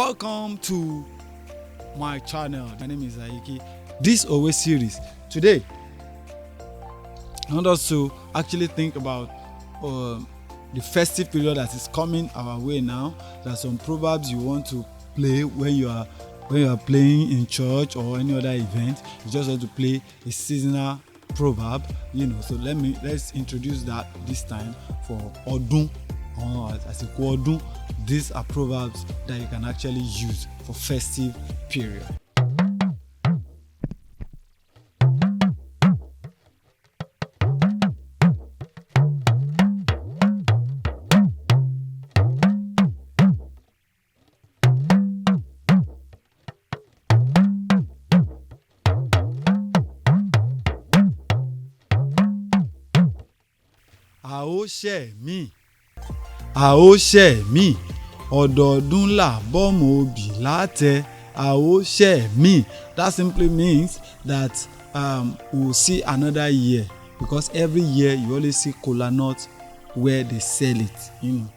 Welcome to my channel. My name is Ayiki. This always series. Today, I want us to actually think about the festive period that is coming our way now. There are some proverbs you want to play when you are playing in church or any other event. You just want to play a seasonal proverb, So let's introduce that this time for Odun. As a Odun, these are proverbs that you can actually use for festive period. A ó ṣẹ̀ mí, ọdọọdún là bọ́mọ obì látẹ. A ó ṣẹ̀ mí. That simply means that we'll see another year, because every year you always see kola nut where they sell it.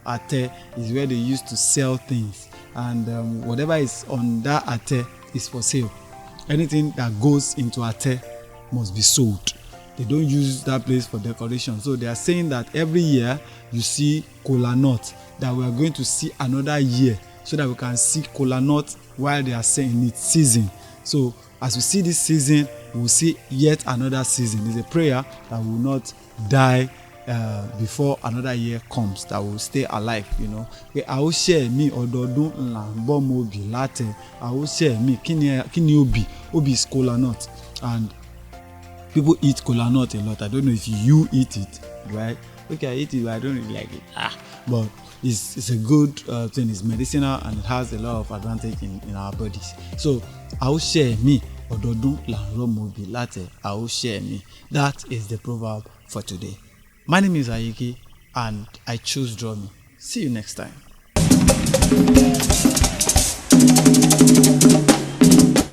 Ate is where they used to sell things, and whatever is on that ate is for sale. Anything that goes into ate must be sold. They don't use that place for decoration. So they are saying that every year you see kola nut, that we are going to see another year, so that we can see kola nut while they are saying its season. So as we see this season, we will see yet another season. It's a prayer that we will not die before another year comes, that we will stay alive. A ó ṣẹ̀ mí, ọdọọdún là ń bọ́mọ obì látẹ. A ó ṣẹ̀ mí. Kí ni obì? Obì is kola nut, and people eat kola nut a lot. I don't know if you eat it, right? Okay, I eat it, but I don't really like it. But it's a good thing. It's medicinal, and it has a lot of advantage in our bodies. So, a ó ṣẹ̀ mí, ọdọọdún là ń rọ́mọ obì látẹ. A ó ṣẹ̀ mí. That is the proverb for today. My name is Ayiki, and I choose Draw Me. See you next time.